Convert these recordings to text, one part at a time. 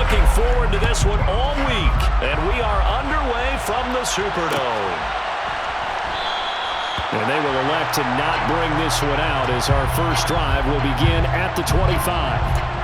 looking forward to this one all week, and we are underway from the Superdome. And they will elect to not bring this one out as our first drive will begin at the 25.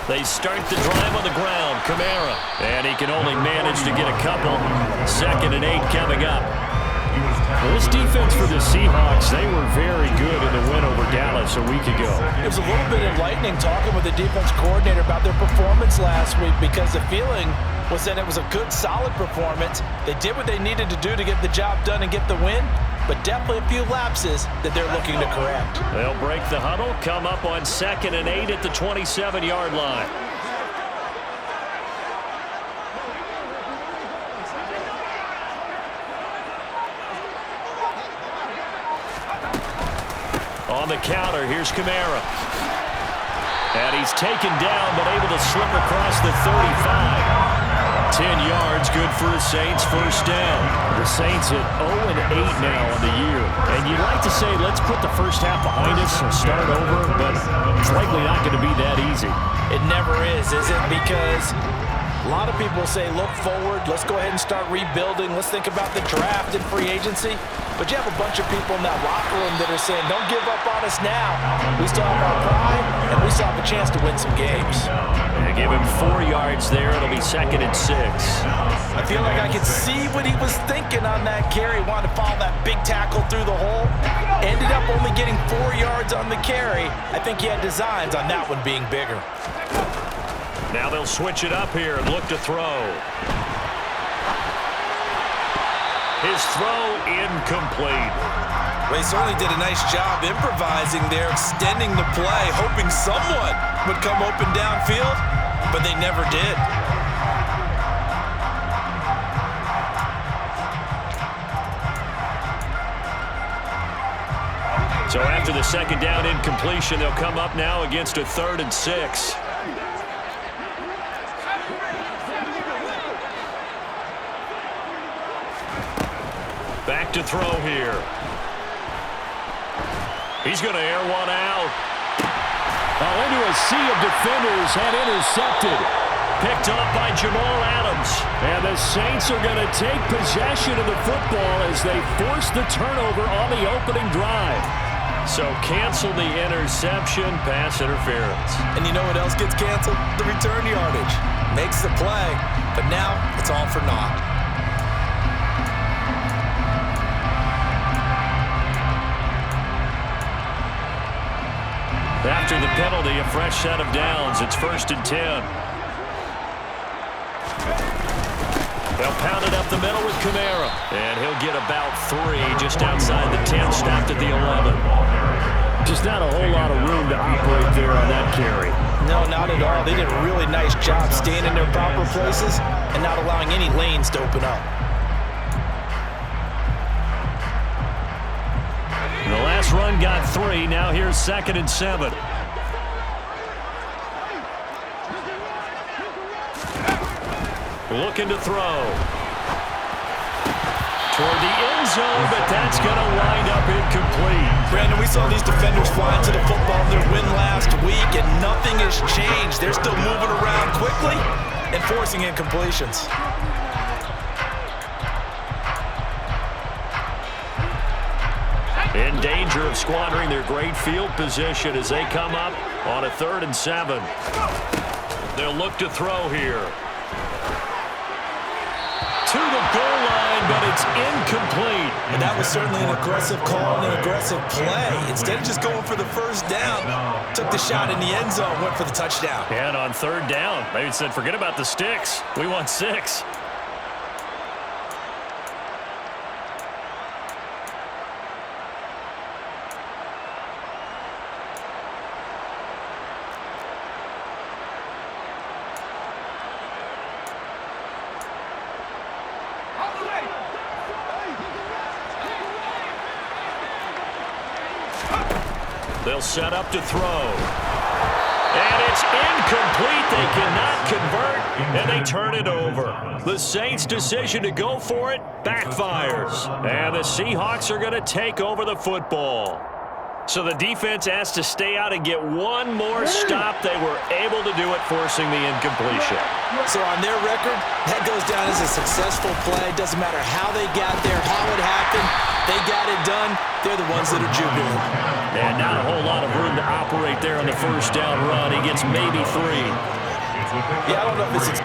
They start the drive on the ground. Kamara. And he can only manage to get a couple. 2nd and 8 coming up. Well, this defense for the Seahawks, they were very good in the win over Dallas a week ago. It was a little bit enlightening talking with the defense coordinator about their performance last week because the feeling was that it was a good, solid performance. They did what they needed to do to get the job done and get the win, but definitely a few lapses that they're looking to correct. They'll break the huddle, come up on 2nd and 8 at the 27-yard line. On the counter, here's Kamara. And he's taken down, but able to slip across the 35. 10 yards, good for the Saints, first down. The Saints at 0-8 now on the year. And you'd like to say, let's put the first half behind us and start over, but it's likely not going to be that easy. It never is it? Because a lot of people say, look forward, let's go ahead and start rebuilding, let's think about the draft and free agency. But you have a bunch of people in that locker room that are saying, don't give up on us now. We still have our pride, and we still have a chance to win some games. They give him 4 yards there. It'll be 2nd and 6. I feel like I could see what he was thinking on that carry. Wanted to follow that big tackle through the hole. Ended up only getting 4 yards on the carry. I think he had designs on that one being bigger. Now they'll switch it up here and look to throw. His throw incomplete. Well, he certainly did a nice job improvising there, extending the play, hoping someone would come open downfield, but they never did. So after the 2nd down incompletion, they'll come up now against a 3rd and 6. Back to throw here. He's going to air one out. Into a sea of defenders and intercepted. Picked up by Jamal Adams. And the Saints are going to take possession of the football as they force the turnover on the opening drive. So cancel the interception, pass interference. And you know what else gets canceled? The return yardage. Makes the play, but now it's all for naught. After the penalty, a fresh set of downs. It's 1st and 10. They'll pound it up the middle with Kamara. And he'll get about 3 just outside the 10, stopped at the 11. Just not a whole lot of room to operate there on that carry. No, not at all. They did a really nice job staying in their proper places and not allowing any lanes to open up. The last run got 3. Now here's 2nd and 7. Looking to throw. Toward the end zone, but that's going to wind up incomplete. Brandon, we saw these defenders fly into the football in their win last week, and nothing has changed. They're still moving around quickly and forcing incompletions. In danger of squandering their great field position as they come up on a 3rd and 7. They'll look to throw here. To the goal line, but it's incomplete. And that was certainly an aggressive call and an aggressive play. Instead of just going for the first down, took the shot in the end zone, went for the touchdown. And on 3rd down, they said, forget about the sticks. We want 6. They'll set up to throw. And it's incomplete. They cannot convert, and they turn it over. The Saints' decision to go for it backfires. And the Seahawks are going to take over the football. So the defense has to stay out and get one more stop. They were able to do it, forcing the incompletion. So on their record, that goes down as a successful play. Doesn't matter how they got there, how it happened. They got it done. They're the ones that are jubilant. And not a whole lot of room to operate there on the first down run. He gets maybe 3. Yeah, I don't know if it's...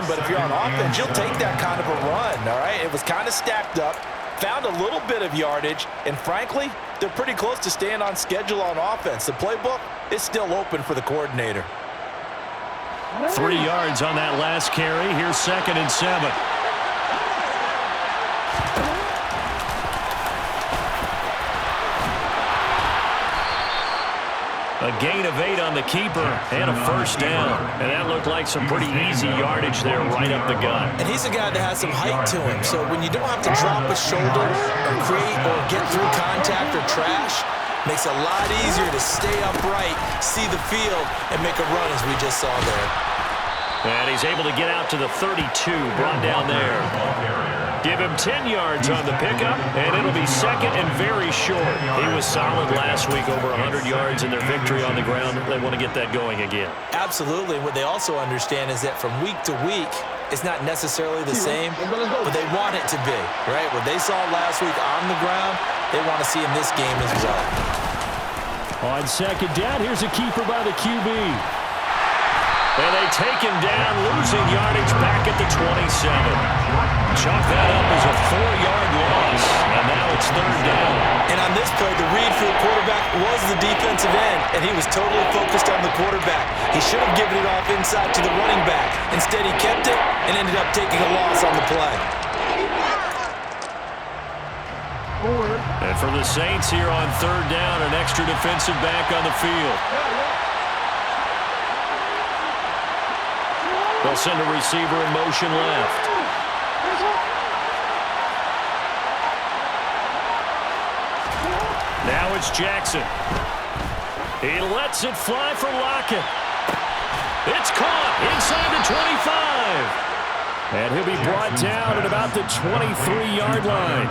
But if you're on offense, you'll take that kind of a run, all right? It was kind of stacked up, found a little bit of yardage, and frankly, they're pretty close to staying on schedule on offense. The playbook is still open for the coordinator. 3 yards on that last carry. Here's 2nd and 7. A gain of 8 on the keeper and a first down. And that looked like some pretty easy yardage there right up the gut. And he's a guy that has some height to him. So when you don't have to drop a shoulder or create or get through contact or trash, makes it a lot easier to stay upright, see the field, and make a run as we just saw there. And he's able to get out to the 32, brought down there. Give him 10 yards on the pickup, and it'll be 2nd and very short. He was solid last week, over 100 yards in their victory on the ground. They want to get that going again. Absolutely. What they also understand is that from week to week, it's not necessarily the same, but they want it to be, right? What they saw last week on the ground, they want to see in this game as well. On 2nd down, here's a keeper by the QB. And they take him down, losing yardage back at the 27. Chalk that up as a 4-yard loss, and now it's 3rd down. And on this play, the read for the quarterback was the defensive end, and he was totally focused on the quarterback. He should have given it off inside to the running back. Instead, he kept it and ended up taking a loss on the play. And for the Saints here on 3rd down, an extra defensive back on the field. They'll send a receiver in motion left. Now it's Jackson. He lets it fly for Lockett. It's caught inside the 25. And he'll be brought down at about the 23-yard line.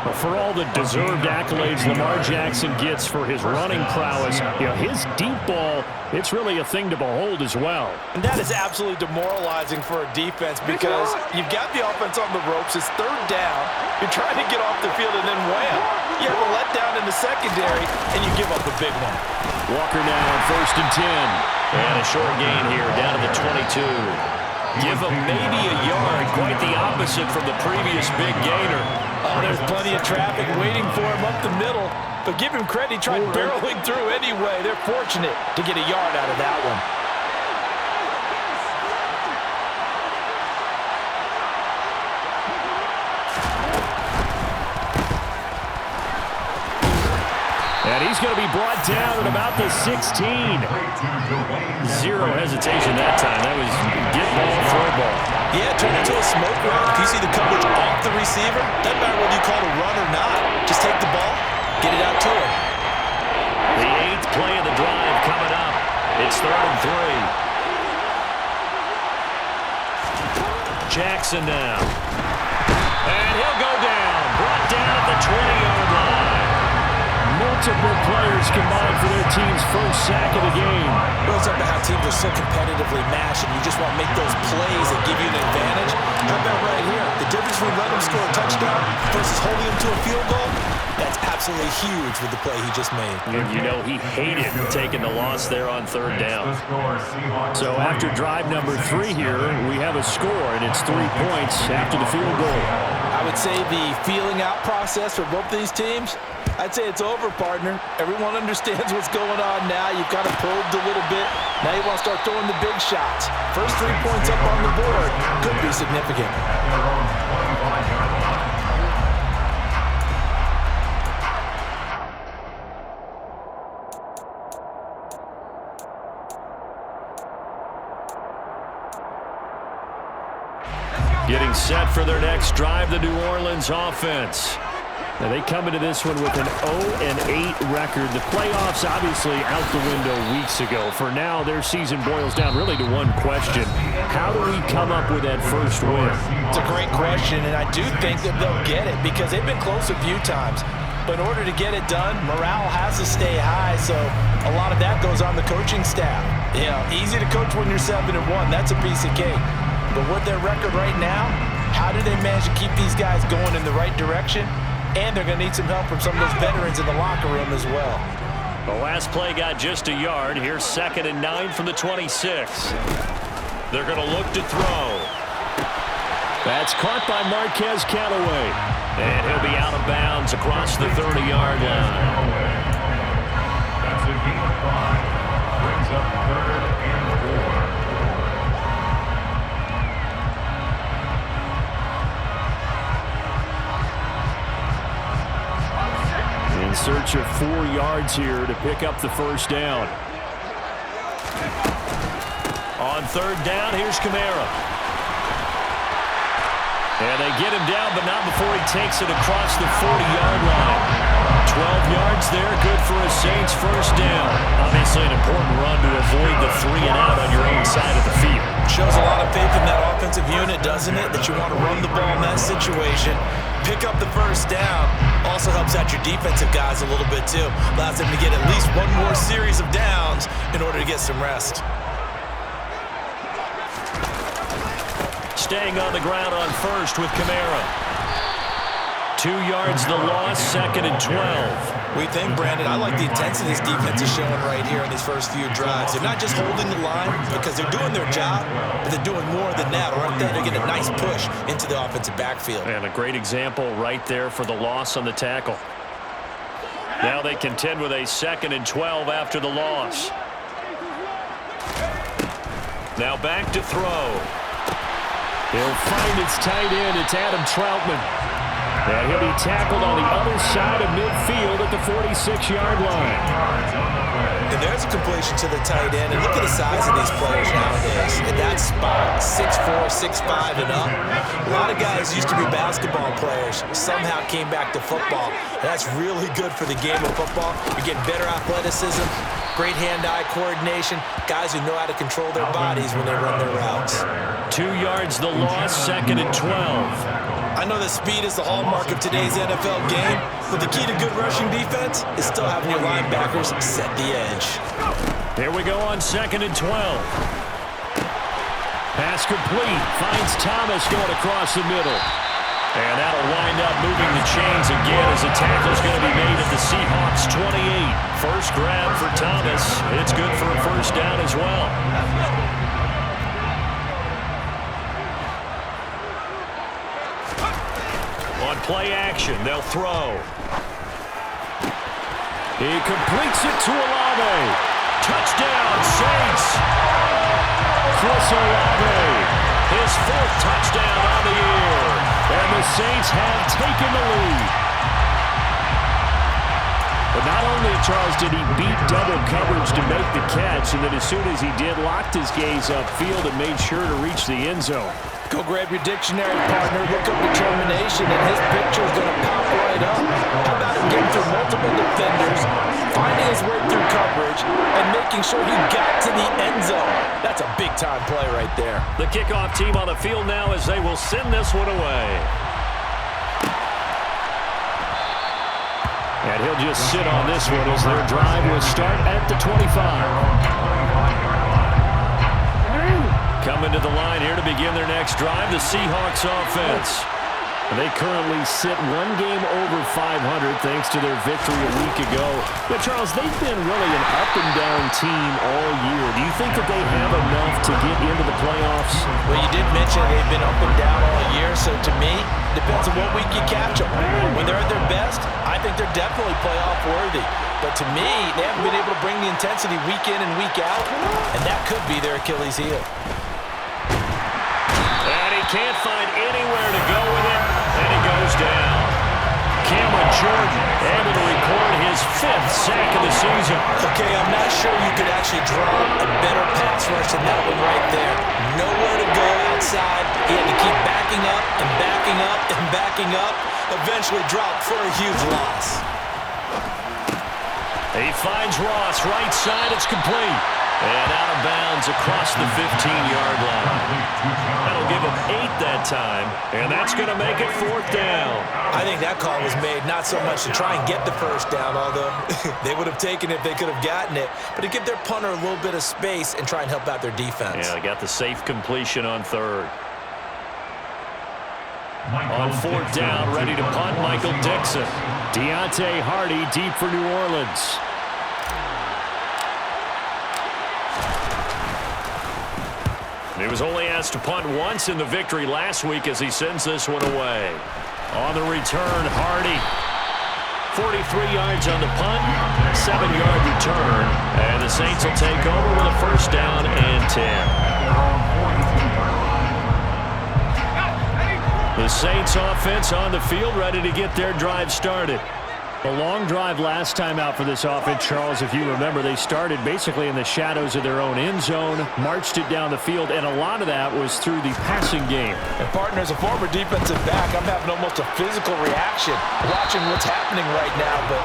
But for all the deserved accolades Lamar Jackson gets for his running prowess, his deep ball, it's really a thing to behold as well. And that is absolutely demoralizing for a defense because you've got the offense on the ropes. It's 3rd down. You're trying to get off the field, and then wham. You have a letdown in the secondary, and you give up a big one. Walker now on 1st and 10. And a short gain here down to the 22. Give him maybe a yard, quite the opposite from the previous big gainer. Oh, there's plenty of traffic waiting for him up the middle. But give him credit, he tried barreling through anyway. They're fortunate to get a yard out of that one. And he's going to be brought down at about the 16. Zero hesitation that time. That was get ball, throw ball. Yeah, turn into a smoke run. If you see the coverage off the receiver, doesn't matter whether you call it a run or not. Just take the ball, get it out to him. The 8th play of the drive coming up. It's 3rd and 3. Jackson now. And he'll go down. Brought down at the 20-yard line. Multiple players combined for their team's first sack of the game. Goes up to how teams are so competitively matched, and you just want to make those plays that give you an advantage. How about right here? The difference between letting them score a touchdown versus holding them to a field goal, that's absolutely huge with the play he just made. You know, he hated taking the loss there on third down. So after drive number 3 here, we have a score, and it's 3 points after the field goal. I would say the feeling out process for both these teams, I'd say it's over, partner. Everyone understands what's going on now. You've kind of probed a little bit. Now you want to start throwing the big shots. First 3 points up on the board could be significant. Getting set for their next drive, the New Orleans offense. Now they come into this one with an 0-8 record. The playoffs obviously out the window weeks ago. For now, their season boils down really to one question. How do we come up with that first win? It's a great question, and I do think that they'll get it because they've been close a few times. But in order to get it done, morale has to stay high, so a lot of that goes on the coaching staff. You know, easy to coach when you're 7-1. That's a piece of cake. But with their record right now, how do they manage to keep these guys going in the right direction? And they're going to need some help from some of those veterans in the locker room as well. The last play got just a yard. Here's 2nd and 9 from the 26. They're going to look to throw. That's caught by Marquez Callaway. And he'll be out of bounds across the 30-yard line. That's a gain of 5. Brings up 3rd and 4. In search of 4 yards here to pick up the first down. On 3rd down, here's Kamara. And they get him down, but not before he takes it across the 40-yard line. 12 yards there, good for a Saints first down. Obviously an important run to avoid the 3-and-out on your own side of the field. Shows a lot of faith in that offensive unit, doesn't it? That you want to run the ball in that situation. Pick up the first down. Also helps out your defensive guys a little bit, too. Allows them to get at least one more series of downs in order to get some rest. Staying on the ground on first with Kamara. 2 yards the loss, 2nd and 12. We think, Brandon, I like the intensity this defense is showing right here in these first few drives. They're not just holding the line because they're doing their job, but they're doing more than that, aren't they? They're getting a nice push into the offensive backfield. And a great example right there for the loss on the tackle. Now they contend with a 2nd and 12 after the loss. Now back to throw. He'll find its tight end. It's Adam Troutman. And he'll be tackled on the other side of midfield at the 46-yard line. And there's a completion to the tight end. And look at the size of these players nowadays. In that spot, 6'4", 6'5", and up. A lot of guys used to be basketball players, somehow came back to football. And that's really good for the game of football. You're getting better athleticism, great hand-eye coordination, guys who know how to control their bodies when they run their routes. 2 yards the loss, 2nd and 12. I know that speed is the hallmark of today's NFL game, but the key to good rushing defense is still having your linebackers set the edge. Here we go on 2nd and 12. Pass complete. Finds Thomas going across the middle. And that'll wind up moving the chains again as the tackle's going to be made at the Seahawks 28. First grab for Thomas. It's good for a first down as well. On play action, they'll throw. He completes it to Olave. Touchdown, Saints. Chris Olave. His 4th touchdown on the year. And the Saints have taken the lead. But not only, Charles, did he beat double coverage to make the catch, and then as soon as he did, locked his gaze upfield and made sure to reach the end zone. Go grab your dictionary, partner. Look up determination, and his picture is going to pop right up. How about him getting through multiple defenders, finding his way through coverage and making sure he got to the end zone. That's a big-time play right there. The kickoff team on the field now as they will send this one away. And he'll just sit on this one as their drive will start at the 25. Coming to the line here to begin their next drive, the Seahawks offense. They currently sit one game over 500 thanks to their victory a week ago. But, Charles, they've been really an up-and-down team all year. Do you think that they have enough to get into the playoffs? Well, you did mention they've been up and down all year, so to me, depends on what week you catch them. When they're at their best, I think they're definitely playoff worthy. But to me, they haven't been able to bring the intensity week in and week out, and that could be their Achilles heel. And he can't find anywhere to go with it, and he goes down. Cameron Jordan able to record his 5th sack of the season. Okay, I'm not sure you could actually draw a better pass rush than that one right there. Nowhere to go outside. He had to keep backing up and backing up and backing up. Eventually dropped for a huge loss. He finds Ross, right side, it's complete. And out of bounds across the 15-yard line. That'll give him 8 that time, and that's going to make it 4th down. I think that call was made not so much to try and get the first down, although they would have taken it if they could have gotten it, but to give their punter a little bit of space and try and help out their defense. Yeah, they got the safe completion on 3rd. On 4th down, ready to punt, Michael Dixon. Deontay Hardy deep for New Orleans. He was only asked to punt once in the victory last week as he sends this one away. On the return, Hardy. 43 yards on the punt, 7-yard return. And the Saints will take over with a 1st down and 10. The Saints offense on the field ready to get their drive started. A long drive last time out for this offense, Charles. If you remember, they started basically in the shadows of their own end zone, marched it down the field, and a lot of that was through the passing game. And, partner, as a former defensive back, I'm having almost a physical reaction watching what's happening right now. But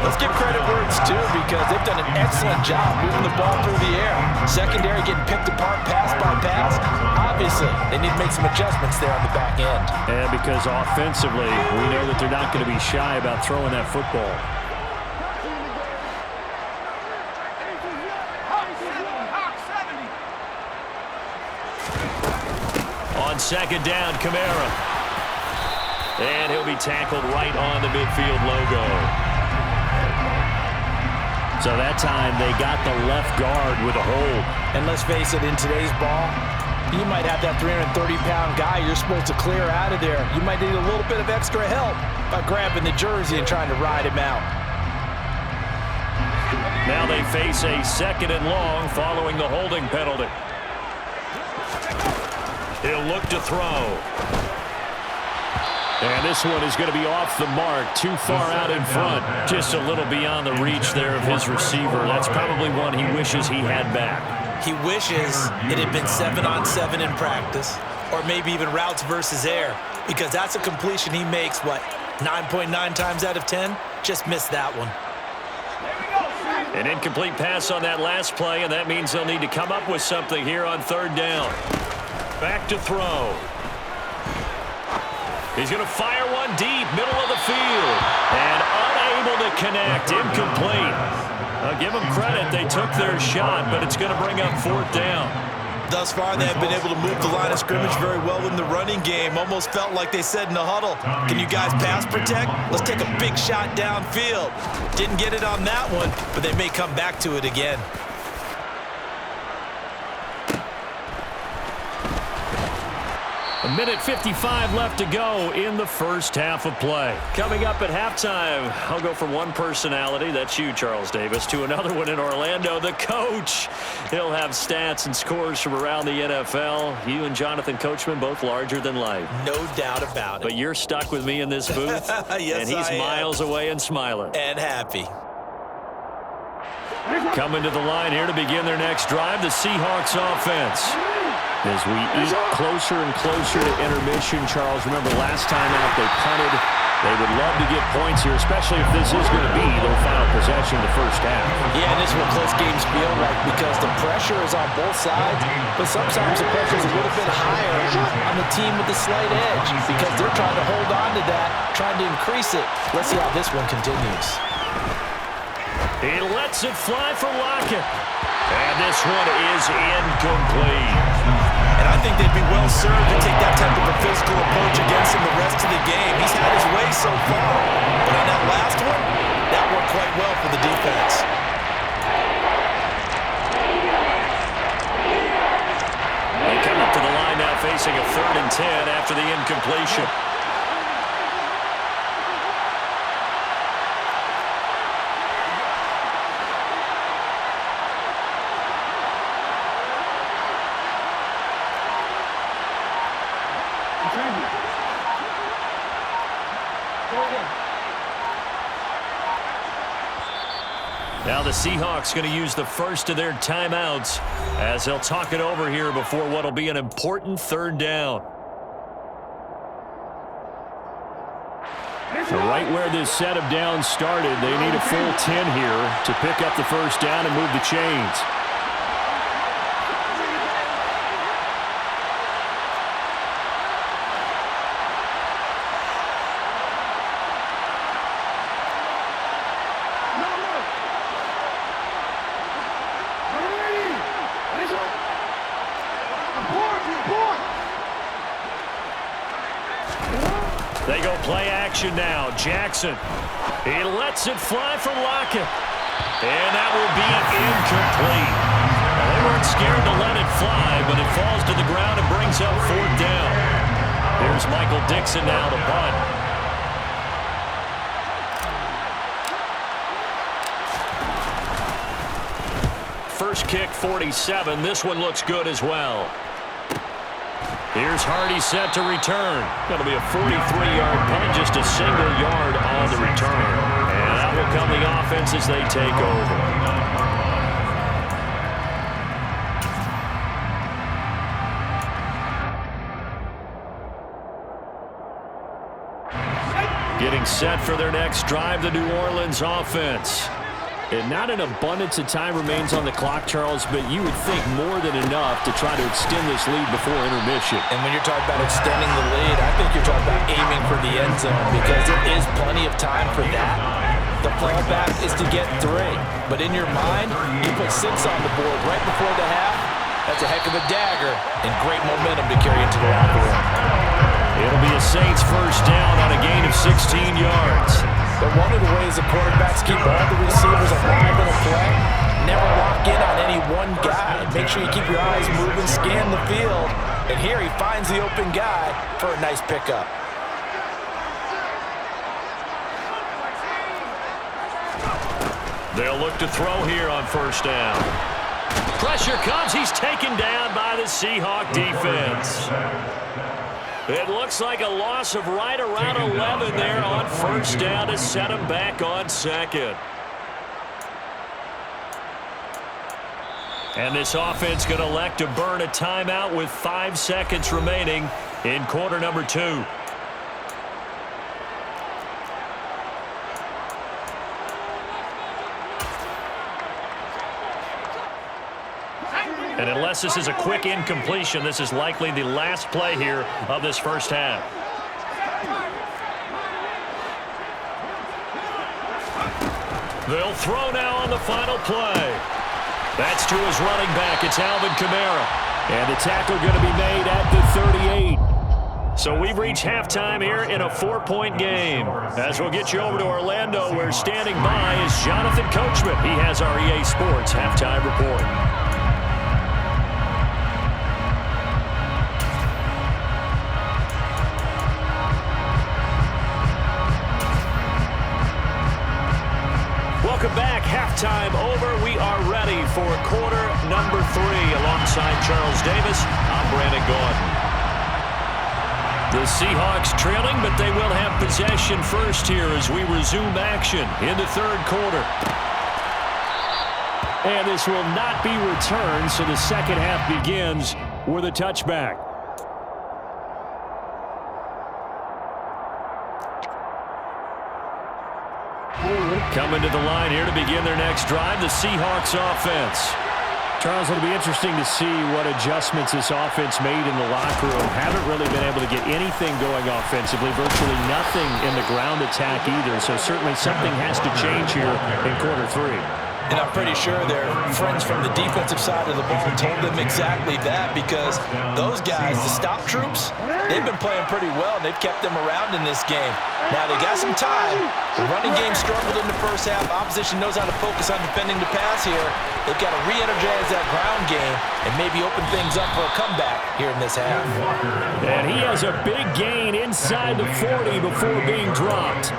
let's give credit where it's due because they've done an excellent job moving the ball through the air. Secondary getting picked apart pass by pass. Obviously, they need to make some adjustments there on the back end. And because offensively, we know that they're not going to be shy about throwing that football. On 2nd down, Kamara. And he'll be tackled right on the midfield logo. So that time they got the left guard with a hold. And let's face it, in today's ball, you might have that 330-pound guy you're supposed to clear out of there. You might need a little bit of extra help by grabbing the jersey and trying to ride him out. Now they face a 2nd and long following the holding penalty. He'll look to throw. And this one is going to be off the mark, too far out in front. Just a little beyond the reach there of his receiver. That's probably one he wishes he had back. He wishes it had been 7-on-7 in practice, or maybe even routes versus air, because that's a completion he makes, 9.9 times out of 10? Just missed that one. An incomplete pass on that last play, and that means they'll need to come up with something here on 3rd down. Back to throw. He's going to fire one deep, middle of the field, and unable to connect, incomplete. I'll give them credit. They took their shot, but it's going to bring up 4th down. Thus far, they have been able to move the line of scrimmage very well in the running game. Almost felt like they said in the huddle, can you guys pass protect? Let's take a big shot downfield. Didn't get it on that one, but they may come back to it again. A minute 55 left to go in the first half of play. Coming up at halftime, I'll go from one personality, that's you, Charles Davis, to another one in Orlando, the coach. He'll have stats and scores from around the NFL. You and Jonathan Coachman, both larger than life. No doubt about it. But you're stuck with me in this booth, yes, and he's miles away and smiling. And happy. Coming to the line here to begin their next drive, the Seahawks offense. As we eat closer and closer to intermission, Charles, remember last time out they punted They would love to get points here, especially if this is going to be their final possession of the first half. Yeah, and this is what close games feel like because the pressure is on both sides, but sometimes the pressure is a little bit higher on the team with the slight edge because they're trying to hold on to that, trying to increase it. Let's see how this one continues. He lets it fly for Lockett. And this one is incomplete. And I think they'd be well served to take that type of a physical approach against him the rest of the game. He's had his way so far. But on that last one, that worked quite well for the defense. They come up to the line now facing a 3rd and 10 after the incompletion. Now the Seahawks going to use the first of their timeouts as they'll talk it over here before what will be an important 3rd down. So right where this set of downs started, they need a full 10 here to pick up the first down and move the chains. They go play action now. Jackson. He lets it fly for Lockett. And that will be incomplete. Well, they weren't scared to let it fly, but it falls to the ground and brings up 4th down. Here's Michael Dixon now to punt. First kick, 47. This one looks good as well. Here's Hardy set to return. That'll be a 43-yard punt, just a single yard on the return. And that will come the offense as they take over. Getting set for their next drive, the New Orleans offense. And not an abundance of time remains on the clock, Charles, but you would think more than enough to try to extend this lead before intermission. And when you're talking about extending the lead, I think you're talking about aiming for the end zone because there is plenty of time for that. The fallback is to get 3. But in your mind, you put 6 on the board right before the half. That's a heck of a dagger and great momentum to carry into the locker room. It'll be a Saints first down on a gain of 16 yards. But one of the ways the quarterbacks keep all the receivers alive in a play, never lock in on any one guy. Make sure you keep your eyes moving, scan the field. And here he finds the open guy for a nice pickup. They'll look to throw here on first down. Pressure comes. He's taken down by the Seahawk defense. It looks like a loss of right around 11 there on first down to set him back on 2nd. And this offense going to elect to burn a timeout with 5 seconds remaining in quarter number 2. And unless this is a quick incompletion, this is likely the last play here of this first half. They'll throw now on the final play. That's to his running back. It's Alvin Kamara. And the tackle going to be made at the 38. So we've reached halftime here in a 4-point game. As we'll get you over to Orlando, where standing by is Jonathan Coachman. He has our EA Sports halftime report. Welcome back. Halftime over. We are ready for quarter number 3. Alongside Charles Davis, I'm Brandon Gordon. The Seahawks trailing, but they will have possession first here as we resume action in the 3rd quarter. And this will not be returned, so the second half begins with a touchback. Coming to the line here to begin their next drive, the Seahawks offense. Charles, it'll be interesting to see what adjustments this offense made in the locker room. Haven't really been able to get anything going offensively, virtually nothing in the ground attack either. So certainly something has to change here in quarter three. And I'm pretty sure their friends from the defensive side of the ball told them exactly that, because those guys, the stop troops, they've been playing pretty well. They've kept them around in this game. Now they got some time. The running game struggled in the first half. Opposition knows how to focus on defending the pass here. They've got to re-energize that ground game and maybe open things up for a comeback here in this half. And he has a big gain inside the 40 before being dropped.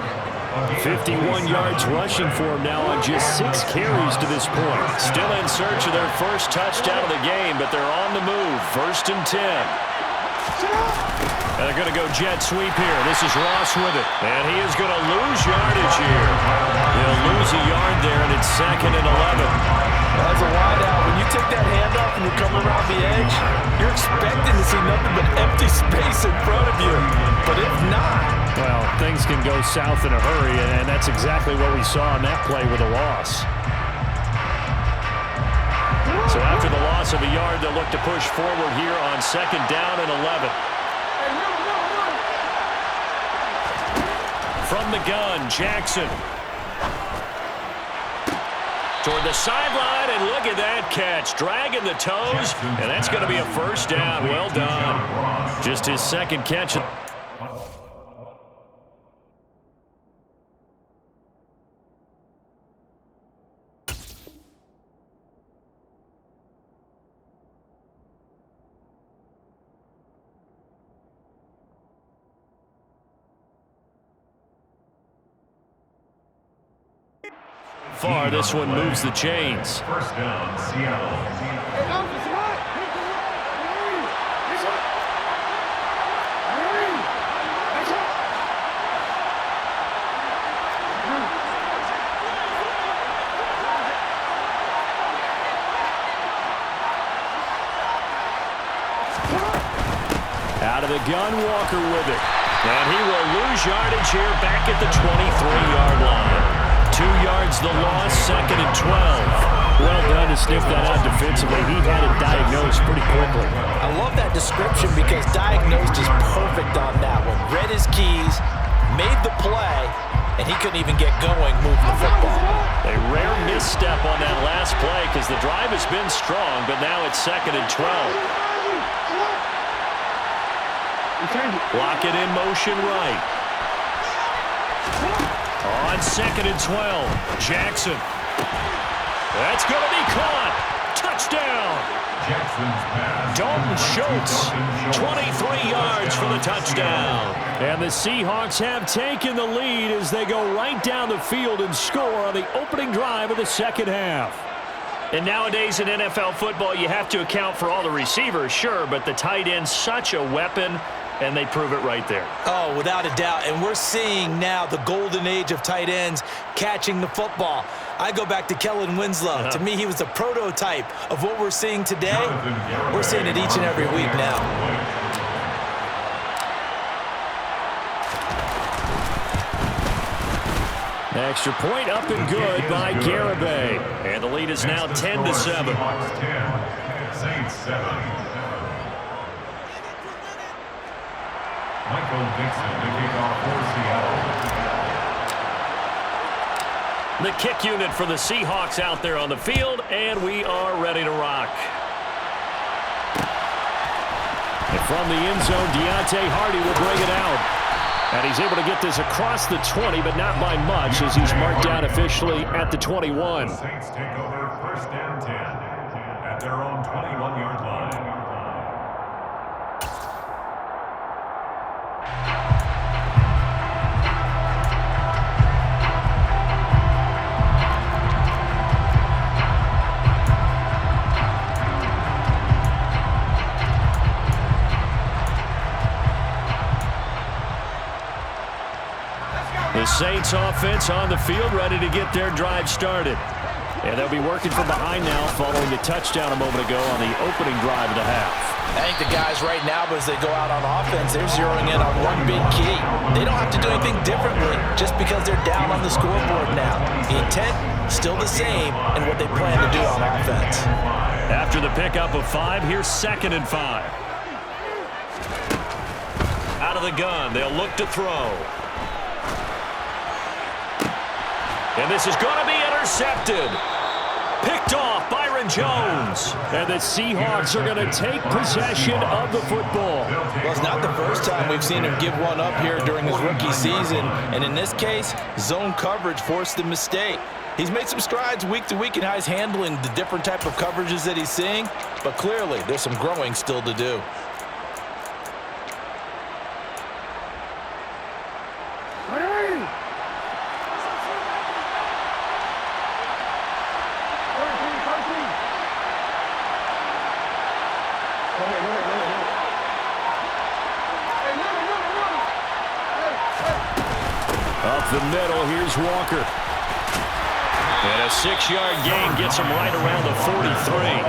51 yards rushing for him now on just 6 carries to this point. Still in search of their first touchdown of the game, but they're on the move. 1st and 10. And they're going to go jet sweep here. This is Ross with it. And he is going to lose yardage here. He'll lose a yard there, and it's 2nd and 11. As a wideout, when you take that handoff and you come around the edge, you're expecting to see nothing but empty space in front of you. But if not, well, things can go south in a hurry, and that's exactly what we saw on that play with a loss. So after the loss of a yard, they'll look to push forward here on 2nd down and 11. From the gun, Jackson. Toward the sideline, and look at that catch. Dragging the toes, and that's going to be a 1st down. Well done. Just his 2nd catch. Far, this one moves the chains. 1st down, Seattle. Out of the gun, Walker with it. And he will lose yardage here back at the 23-yard line. 2 yards the loss, 2nd and 12. Well done to sniff that out defensively. He had it diagnosed pretty quickly. I love that description, because diagnosed is perfect on that one. Read his keys, made the play, and he couldn't even get going moving the football. A rare misstep on that last play, because the drive has been strong, but now it's 2nd and 12. Lock it in motion right. On 2nd and 12, Jackson. That's going to be caught. Touchdown. Dalton Schultz, 23 yards for the touchdown. And the Seahawks have taken the lead as they go right down the field and score on the opening drive of the 2nd half. And nowadays in NFL football, you have to account for all the receivers, sure, but the tight end's such a weapon, and they prove it right there. Oh, without a doubt. And we're seeing now the golden age of tight ends catching the football. I go back to Kellen Winslow. To me, he was the prototype of what we're seeing today. We're seeing it each and every week now. Extra point up and good by Garibay. And the lead is now 10-7. Saints 7. Michael Dixon to kick off for Seattle. The kick unit for the Seahawks out there on the field, and we are ready to rock. And from the end zone, Deontay Hardy will bring it out. And he's able to get this across the 20, but not by much, as he's marked down officially at the 21. The Saints take over 1st and 10 at their own 21-yard line. The Saints offense on the field, ready to get their drive started. And they'll be working from behind now following the touchdown a moment ago on the opening drive of the half. I think the guys right now, as they go out on offense, they're zeroing in on one big key. They don't have to do anything differently just because they're down on the scoreboard now. The intent, still the same, and what they plan to do on offense. After the pickup of 5, here's 2nd and 5. Out of the gun, they'll look to throw. And this is going to be intercepted. Picked off Byron Jones. And the Seahawks are going to take possession of the football. Well, it's not the first time we've seen him give one up here during his rookie season. And in this case, zone coverage forced the mistake. He's made some strides week to week in how he's handling the different type of coverages that he's seeing. But clearly, there's some growing still to do. Up the middle, here's Walker. And a 6-yard gain gets him right around the 43.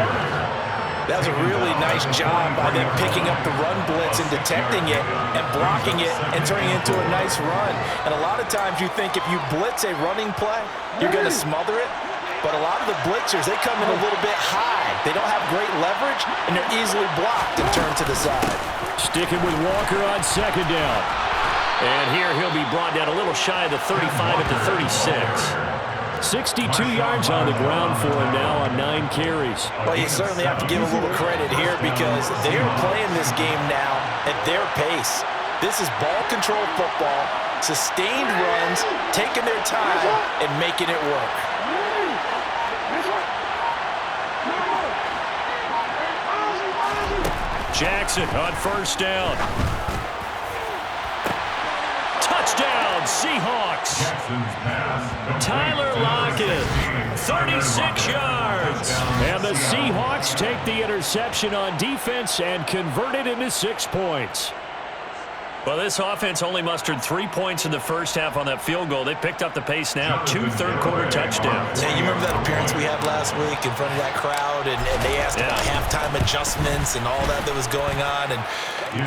That was a really nice job by them picking up the run blitz and detecting it and blocking it and turning it into a nice run. And a lot of times you think if you blitz a running play, you're going to smother it. But a lot of the blitzers, they come in a little bit high. They don't have great leverage, and they're easily blocked and turned to the side. Sticking with Walker on 2nd down. And here he'll be brought down a little shy of the 35 at the 36. 62 yards on the ground for him now on 9 carries. Well, you certainly have to give a little credit here because they are playing this game now at their pace. This is ball control football, sustained runs, taking their time, and making it work. Jackson on 1st down. Touchdown, Seahawks. Tyler Lockett, 36 yards. And the Seahawks take the interception on defense and convert it into 6 points. Well, this offense only mustered 3 points in the first half on that field goal. They picked up the pace now. 2 third-quarter touchdowns. Yeah, you remember that appearance we had last week in front of that crowd, and they asked about halftime adjustments and all that was going on. And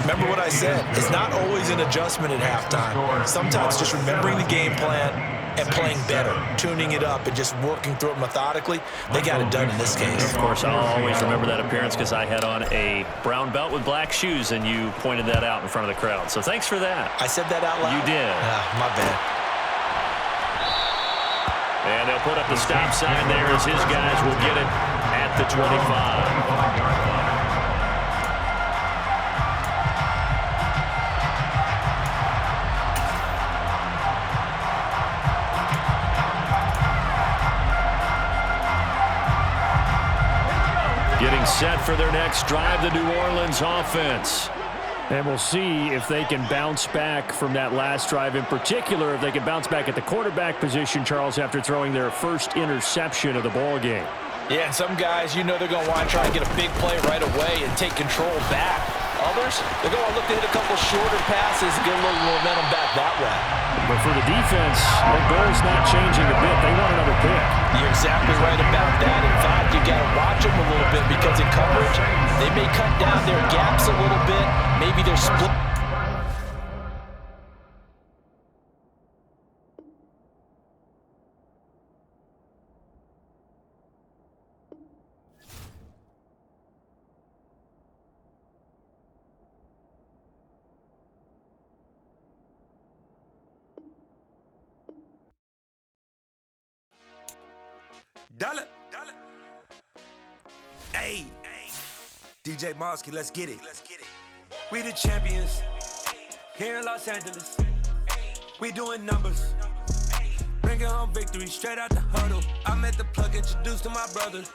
remember what I said. It's not always an adjustment at halftime. Sometimes just remembering the game plan and playing better, tuning it up and just working through it methodically. They got it done in this case. Of course, I'll always remember that appearance because I had on a brown belt with black shoes, and you pointed that out in front of the crowd. So thanks for that. I said that out loud? You did. My bad. And they'll put up the stop sign there as his guys will get it at the 25. Getting set for their next drive, the New Orleans offense. And we'll see if they can bounce back from that last drive, in particular, if they can bounce back at the quarterback position, Charles, after throwing their first interception of the ball game. Yeah, and some guys, you know they're going to want to try and get a big play right away and take control back. Others, they're going to look to hit a couple shorter passes and get a little momentum back that way. But for the defense, their goal's not changing a bit. They want another pick. You're exactly right about that. In fact, you got to watch them a little bit because in coverage, they may cut down their gaps a little bit. Maybe they're split. Dollar. Hey, DJ Mosky, let's get it. We the champions here in Los Angeles. We doing numbers. Bringing home victory straight out the huddle. I met the plug, introduced to my brothers.